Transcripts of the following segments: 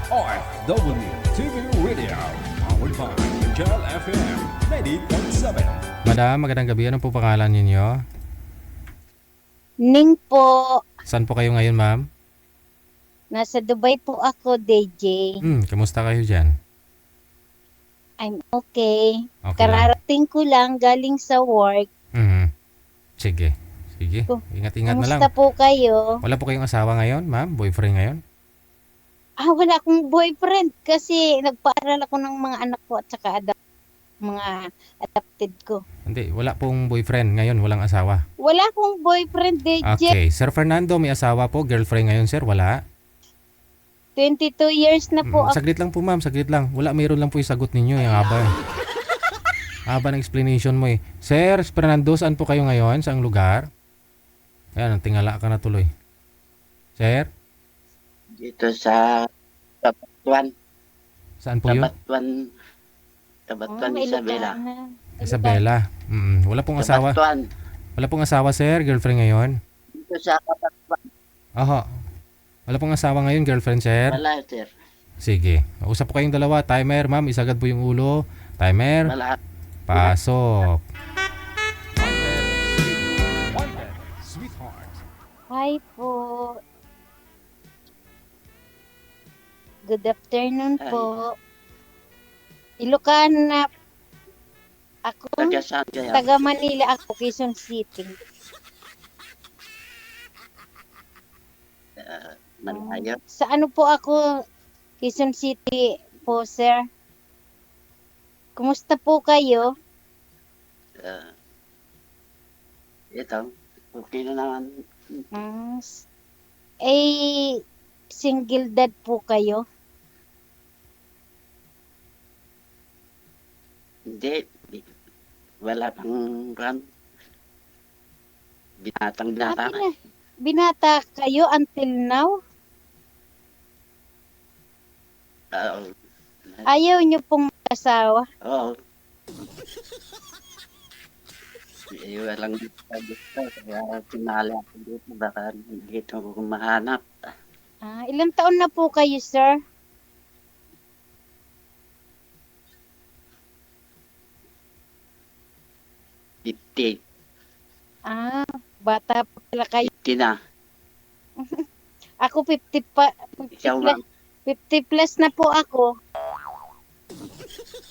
OFW TV Radio, powered by Kel FM 90.7. Madam, magandang gabi. Ano po pangalan ninyo? Ning po, Saan po kayo ngayon, ma'am? nasa Dubai po ako, DJ. Kamusta kayo dyan? I'm okay. Okay lang. Kararating ko lang galing sa work. Sige. Sige. Oh, Ingat-ingat na lang. Kamusta po kayo? Wala po kayong asawa ngayon, ma'am? Boyfriend ngayon? Wala akong boyfriend kasi nagpaaral ako ng mga anak ko at saka mga adopted ko. Hindi, wala pong boyfriend ngayon. Walang asawa. Wala akong boyfriend, DJ. Okay. Sir Fernando, may asawa po. Girlfriend ngayon, sir? Wala? 22 years na po ako. Saglit lang po, ma'am. Saglit lang. Wala, mayroon lang po yung sagot ninyo. Yung haba eh. Haba ng explanation mo eh. Sir Fernando, saan po kayo ngayon? Saang lugar? Ayan, tingala ka na tuloy. Sir? Dito sa Kabatuan. Saan po yun? Kabatuan Isabela. Ilocana. Isabela. Wala pong asawa. Kabatuan. Wala pong asawa, sir? Girlfriend ngayon? Dito sa Kabatuan. Aha. Wala pong asawa ngayon, girlfriend, sir? Wala, sir. Sige. Usap po kayong dalawa. Timer, ma'am. Isagad po yung ulo. Timer. Wala. Pasok. Wanted, sweetheart. Hi po. Good afternoon Hi. po. Ilocana. Ako, Taga saan kaya? taga Manila ako, Quezon City. Malayo. Sa ano po ako, Quezon City po, sir. Kumusta po kayo? Ito. Okay na naman. Mm, single dad po kayo? Hindi. Wala pang run. Binatang-binata. Binata kayo until now? Oo. Ayaw niyo pong mag-asawa? Oo. Walang gusto. Kaya pinali ako dito. Baka dito ko mahanap. Ilang taon na po kayo, sir? Fifty. Bata pa pala kayo. 50 na. Ako 50 pa. 50 Ikaw, plus, ma'am. 50 plus na po ako.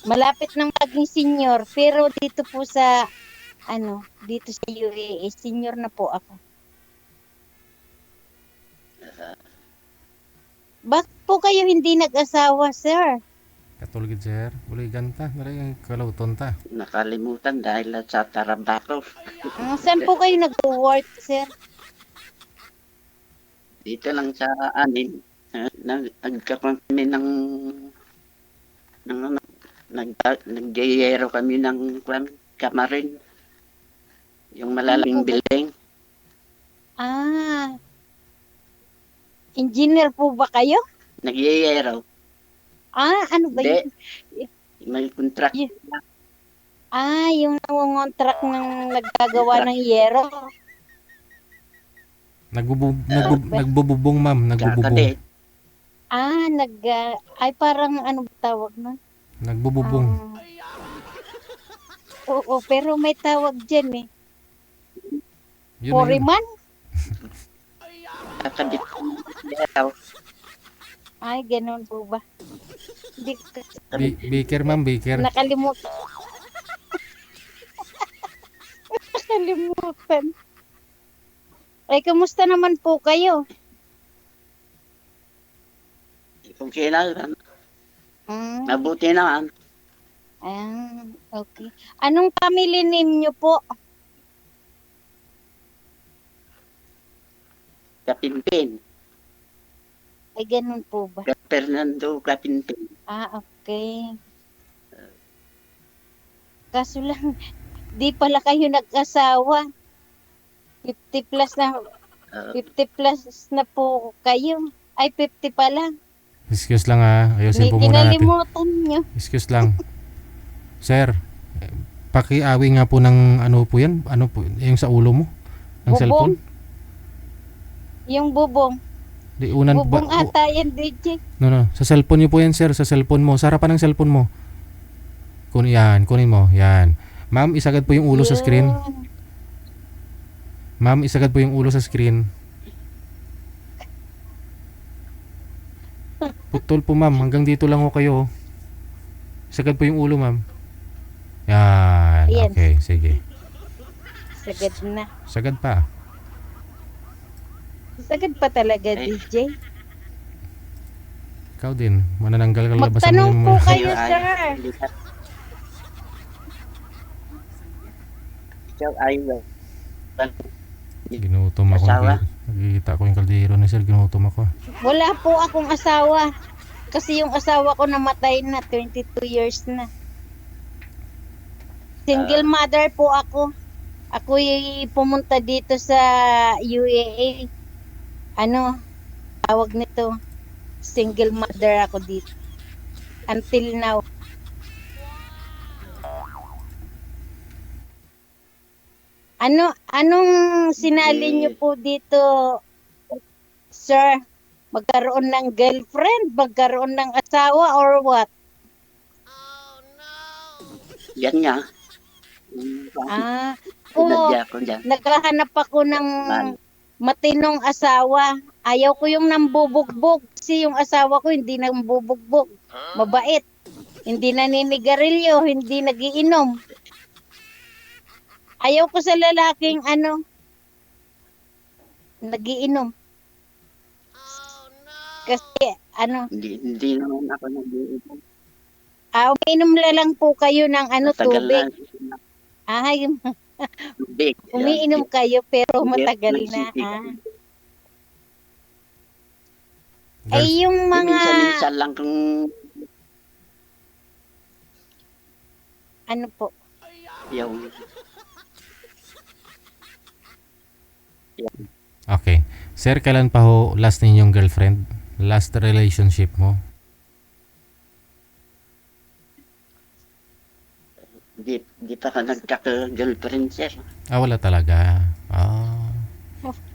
Malapit nang maging senior. Pero dito po sa, dito sa UAE, senior na po ako. Bakit po kayo hindi nag-asawa, sir? Katulgid, sir. Uli ganta. Nalay kalauton ta. Nakalimutan dahil sa trabaho. Saan po kayo nag-work, sir? Dito lang sa anin. Nagkaroon kami ng nagyayero kami ng kamarin. Yung malaking building. Engineer po ba kayo? Nagyayero. Ano ba yun? May contract. Yung nangongontrak ng naggagawa ng yero. Nagbububong, ma'am. Nagbububong. Kakadit. Ay parang ano ba tawag nun? Nagbububong. Oo, pero may tawag dyan eh. Yun na yun. Foreman? Kakadit. Ay, ganun po ba? Hindi ko Baker, ma'am. Baker. nakalimutan. Nakalimutan. Ay, kamusta naman po kayo? Kung kailan, Mm, mabuti naman. okay. Anong family name nyo po? Kapimpin. Ay, ganun po ba? Fernando Kapimpin. Okay. Kaso lang, di pala kayo nag-asawa. 50 plus na, 50 plus na po kayo. Ay, 50 pa lang. Excuse lang ha. Ayusin May po muna natin. kinalimutan nyo. Excuse lang. Sir, pakiawi nga po ng ano po yan? Ano po? Yung sa ulo mo? Ng Bubong? cellphone? Yung bubong. Di unan ba? Bubong ata yan, DJ. No. Sa cellphone niyo po yan, sir. Sa cellphone mo. Sa harapan ng cellphone mo. Kunin mo. Yan. Ma'am, isagad po yung ulo sa screen. Yun. Ma'am, isagad po yung ulo sa screen. Putol po, ma'am. Hanggang dito lang ho kayo. Isagad po yung ulo, ma'am. Yan. Ayan. Okay, sige. Sagad na. Sagad pa. Sagad pa talaga, Ay. DJ. Ikaw din. Manananggal ka labasan mo Magtanong yung po mga... kayo, Ay, sir. hindi ka- Ikaw ay Ginutom ako. Asawa? Nakikita ko yung kaldero ni sir. Ginutom ako. Wala po akong asawa. Kasi yung asawa ko namatay na, 22 years na. Single mother po ako. Ako pumunta dito sa UAE. Ano, tawag nito, single mother ako dito. Until now. Anong sinali niyo po dito, sir? Magkaroon ng girlfriend, magkaroon ng asawa, or what? yan nga. Kung Nadya ko dyan. naghahanap ako ng matinong asawa, ayaw ko yung nambubugbog. Kasi yung asawa ko hindi nambubugbog. Mabait. Hindi naninigarilyo, hindi nagiinom. Ayaw ko sa lalaking nagiinom. Kasi Hindi naman ako nag-iipon. umiinom lang po kayo ng Matagal tubig. na. Ay, Tubig. umiinom kayo pero Hindi, matagal na. nagsisig. Ay, yung mga Minsan-minsan lang kung po, yung Okay. Sir, kailan pa ho last ninyong girlfriend? Last relationship mo? di pa ka nagkaka-girlfriend, sir. Wala talaga.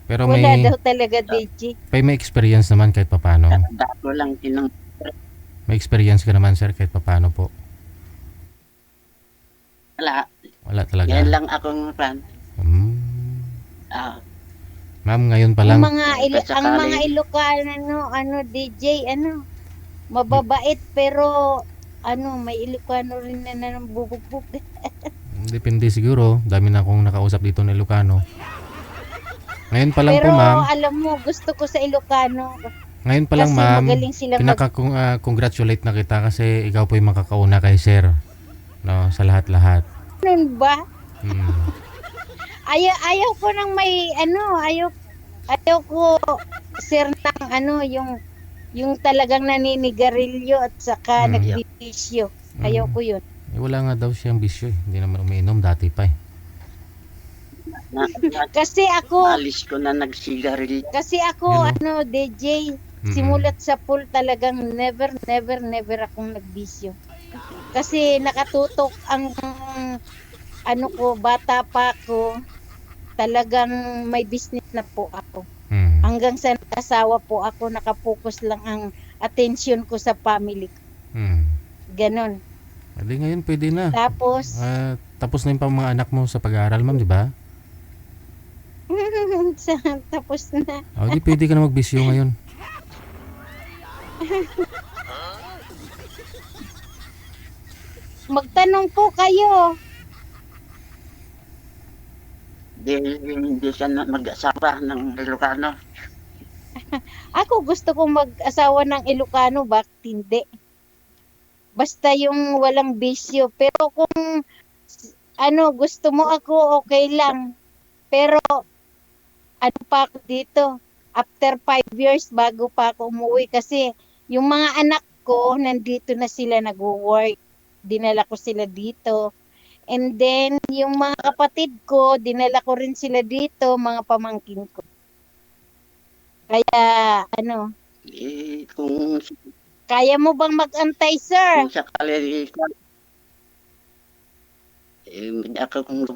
Pero wala may daw talaga, DJ. may experience naman kahit papano. Dako lang tinong May experience ka naman, sir, kahit papano po. wala. Wala talaga. Yan lang akong fan. Hmm. Ah, Ma'am, ngayon pa Ang lang. ang mga Ilocano, DJ, mababait pero may Ilocano rin na nambubugbog. Depende siguro. Dami na akong nakausap dito na Ilocano. Ngayon pa lang Pero po, ma'am. alam mo, gusto ko sa Ilocano Ngayon pa lang, kasi ma'am. magaling sila Congratulate na kita kasi ikaw po yung makakauna kay sir. No, sa lahat-lahat. Ganun ba? Hmm. Ayaw ko nang may ayaw ko sir ng yung talagang naninigarilyo at saka nagbibisyo. Ayaw ko yun. Wala nga daw siyang bisyo eh. Hindi naman umiinom dati pa eh. Kasi ako alis ko na nagsigarilyo. DJ, Mm-mm. simulat sa pool talagang never akong nagbisyo. Kasi nakatutok ang bata pa ako, talagang may business na po ako. Hanggang sa nag-asawa po ako, nakapokus lang ang attention ko sa family ko. Ganon. Hindi ngayon pwede na. Tapos, Tapos na yung mga anak mo sa pag-aaral, ma'am, di ba? tapos na. Di pwede ka na magbisyo ngayon. Magtanong po kayo. Hindi siya na mag-asawa ng Ilocano. Ako gusto kong mag-asawa ng Ilocano, bakit hindi? Basta yung walang bisyo. Pero kung gusto mo ako, okay lang. Pero pa ako dito? After 5 years, bago pa ako umuwi. Kasi yung mga anak ko, nandito na sila nag-work. Dinala ko sila dito. And then, yung mga kapatid ko, dinala ko rin sila dito, mga pamangkin ko. Kaya, Kung kaya mo bang mag-antay, sir? sakali ako kung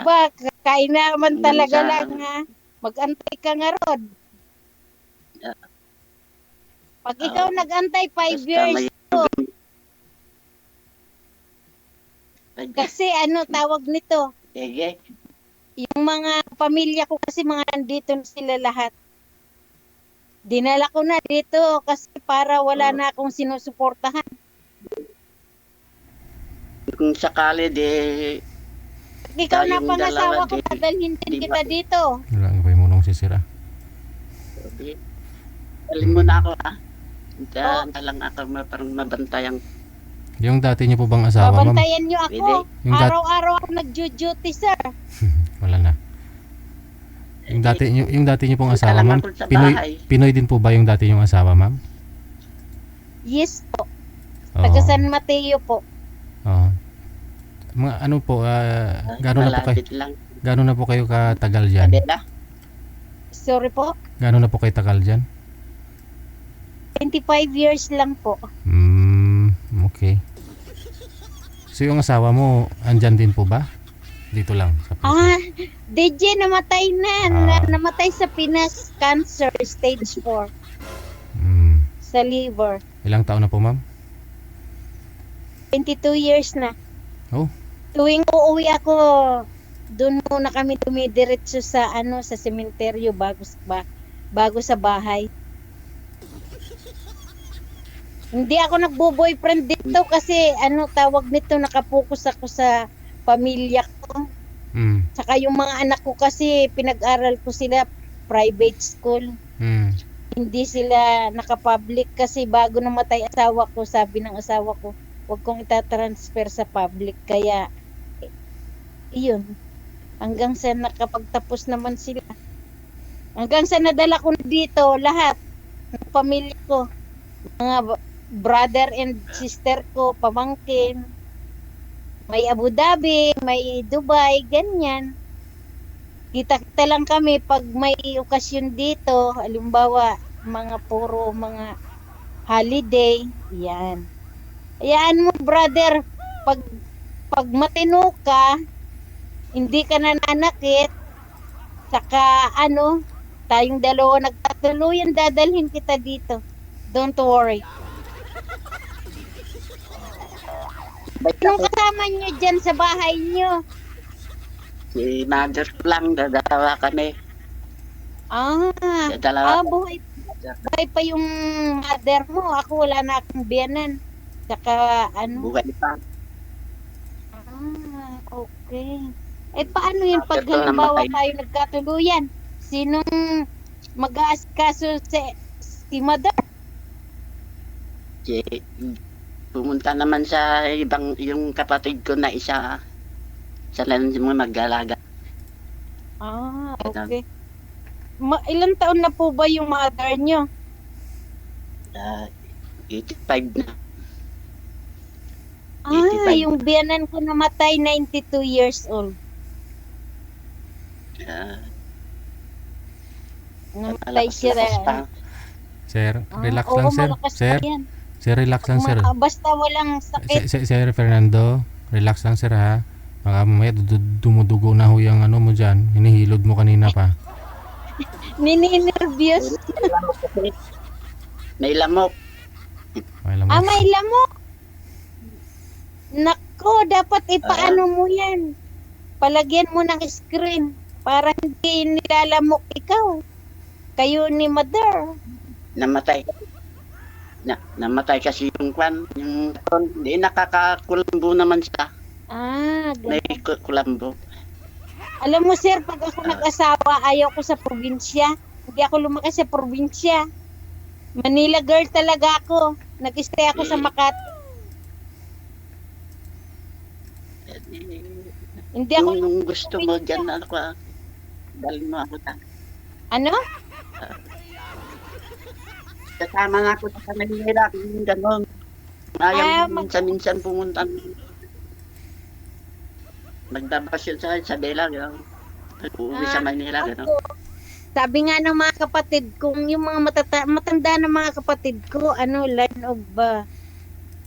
Ba, kain naman talaga Minsan. lang, ha? Mag-antay ka nga, Rod. Pag ikaw nag-antay 5 Basta years, may... kasi ano tawag nito, Sige. yung mga pamilya ko kasi mga nandito na sila lahat. Dinala ko na dito kasi para wala na akong sinusuportahan. Kung sakali, di... Pag ikaw na Tayong pangasawa dalawa, ko, di- dadalhin din di kita ba- dito. Wala nga ba yung munong sisira? Di. Alam mo na ako, ha? Oh. Diyan na lang ako parang mabantayan. Yung dati niyo po bang asawa, ma'am? Babantayan niyo ako. Pwede. Yung Araw-araw ako nag-duty, sir. Wala na. Yung dati niyo pong Punta asawa, lang ma'am. ako sa bahay. Pinoy din po ba yung dati yung asawa, ma'am? Yes po. Oo. Taga San Mateo po. Oo. Mga ano po, gano'n na po kayo katagal diyan? Adela? Sorry po. Gano'n na po kayo tagal diyan? 25 years lang po. Okay. So yung asawa mo, andyan din po ba? Dito lang sa Pinas? DJ namatay na. Ah. Namatay sa Pinas cancer stage 4 Mm. sa liver. Ilang taon na po, ma'am? 22 years na. Oh. Tuwing uuwi ako, doon muna kami dumidiretso sa sa sementeryo bago sa bahay. Hindi ako nagbo-boyfriend dito kasi tawag nito, nakapokus ako sa pamilya ko. Mm. Saka yung mga anak ko kasi pinag-aral ko sila private school. Mm. Hindi sila naka-public kasi bago namatay asawa ko, sabi ng asawa ko, huwag kong itatransfer sa public. Kaya, iyon. Hanggang sa nakapagtapos naman sila. Hanggang sa nadala ko na dito, lahat ng pamilya ko. Mga brother and sister ko, pamangkin. May Abu Dhabi, may Dubai, ganyan. Kita-kita lang kami pag may okasyon dito, halimbawa mga holiday, yan. Hayaan mo brother, pag matino ka, hindi ka nananakit, saka tayong dalawa nagtatuluyan, dadalhin kita dito. Don't worry. Anong kasama nyo dyan sa bahay nyo? Si mother ko lang, dadawa kami. Dalawa. Buhay pa yung mother mo. Ako wala na akong biyanan. Saka Buhay pa. Okay. Paano yun pag Mother ko halimbawa namatay. tayo nagkatuluyan? Sinong mag-aaskaso si mother? Pumunta naman sa yung kapatid ko na isa. Sa lang mo mag-alaga. Okay. Ilang taon na po ba yung mother nyo? 85 na. 85. Yung biyanan ko namatay, 92 years old. Namatay siya. Malakas pa. Sir, relax Oo, lang, sir. malakas Sir, pa yan. sir, relax lang, sir. Basta walang sakit. Sir Fernando, relax lang, sir, ha? Baka mamaya dumudugo na ho yung mo dyan. Hinihilod mo kanina pa. Nininervyos. May lamok. Alam mo. May lamok. Nako, dapat ipaano mo yan. Palagyan mo ng screen para hindi nilalamok ikaw. Kayo ni mother. Namatay. Namatay kasi yung kwan. Hindi nakakakulambo naman siya. May Ganun. kulambo. Alam mo sir, pag ako nag-asawa, ayaw ko sa probinsya. Hindi ako lumaki sa probinsya. Manila girl talaga ako. Nag-stay ako sa Makati. Hindi ako Yung gusto mo dyan, dalhin mo ako ta. Ano? Kasama na ako sa Manila, yung gano'n. Ayaw minsan-minsan pumunta. Magbabasyon sa Bela, gano'n. Uuwi sa Manila, gano'n. Sabi nga ng mga kapatid kong, yung mga matanda na mga kapatid ko, line of,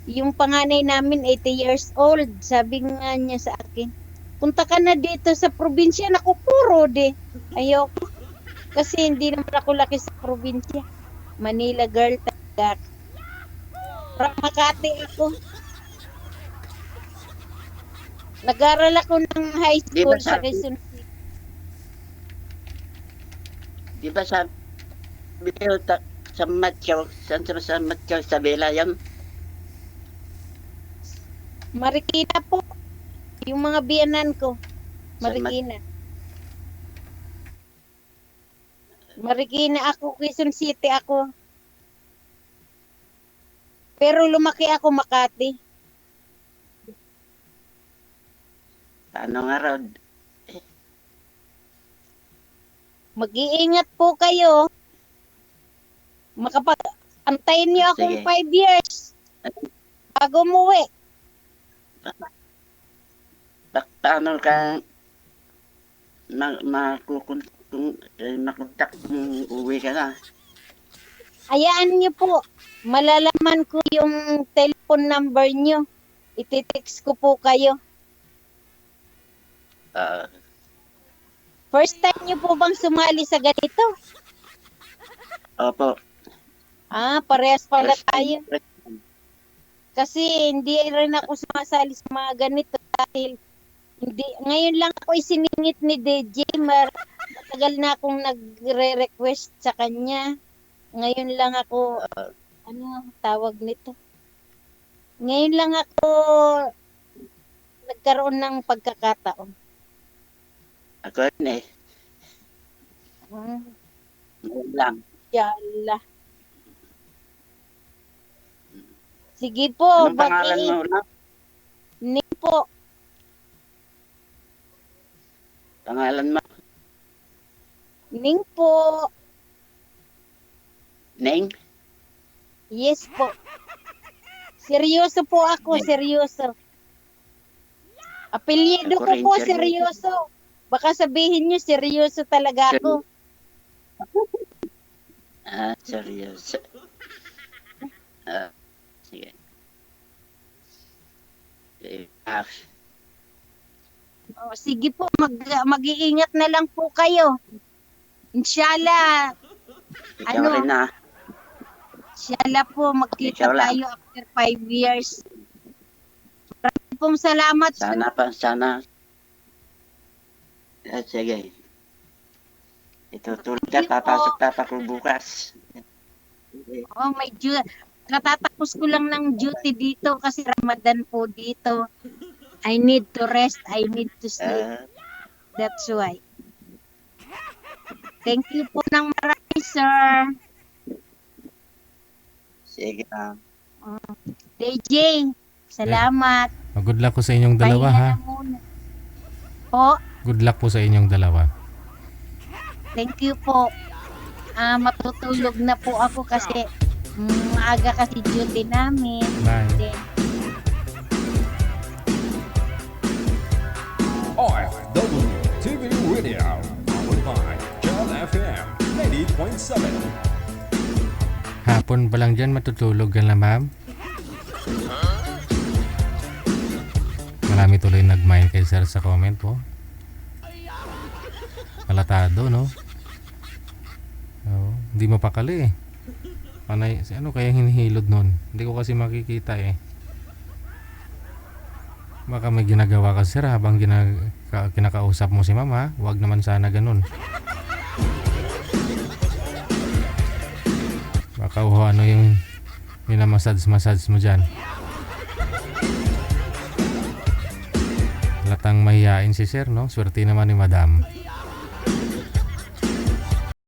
yung panganay namin, 80 years old. Sabi nga niya sa akin, punta ka na dito sa probinsya. Naku, puro de. Ayoko. Kasi hindi naman ako laki sa probinsya. Manila girl talaga. From Makati ako. Nag-aral ako ng high Di school ba sa sabi, Quezon City. di ba sabi ko sa Matyaw, sa Matyaw, sa Bela yan? Marikina po. Yung mga biyanan ko. Marikina. Marikina ako, Quezon City ako. Pero lumaki ako Makati. Ano nga raw? Mag-iingat po kayo. Antayin niyo akong Sige. 5 years bago umuwi. Paano ka makontak kung uwi ka na? Hayaan niyo po. Malalaman ko yung telephone number niyo. Iti-text ko po kayo. Ah, First time niyo po bang sumali sa ganito? opo. Parehas pala First tayo. time. Kasi hindi rin ako sumasali sa mga ganito dahil ngayon lang ako isiningit ni DJ. Matagal na akong nagre-request sa kanya. Ngayon lang ako, tawag nito? Ngayon lang ako nagkaroon ng pagkakataon. Ako rin eh. Hmm, Ngayon lang. Yala. Sige po, Anong pangalan mo ulit? Ning po. Pangalan mo? Ning po. Neng? Yes po. Seryoso po ako, seryoso. Apelyido Ako ko rin, po, seryoso. seryoso. Baka sabihin niyo, seryoso talaga ako. Seryoso. Sige. Sige po, mag-iingat na lang po kayo. Inshallah, Ikaw Ano? rin na. inshallah po, magkita Ikaw lang. tayo after 5 years. Maraming pong salamat. Sana. Sige. Itutulog ka, Sige po. papasok ko bukas. May katatapos ko lang ng duty dito kasi Ramadan po dito. I need to rest, I need to sleep. Ah, That's why. Thank you po ng marami, sir. sige na. DJ, salamat. Good luck po sa inyong dalawa Pahinga ha. na muna. Po, Good luck po sa inyong dalawa. thank you po. Matutulog na po ako kasi maaga kasi duty namin. Bye. Then, OFW TV Radio, powered by Jal FM 90.7. Hapon pa lang dyan matutulog ka na ma'am. Marami tuloy nag-mind kay sir sa comment po. Palatado no? Hindi mapakali eh. Panay, ano kaya hinihilod nun? Hindi ko kasi makikita eh. Baka may ginagawa ka sir habang kinakausap mo si mama. Huwag naman sana ganun. Baka ano yung minamassage mo dyan. Latang mahihain si sir no? Swerte naman ni madam.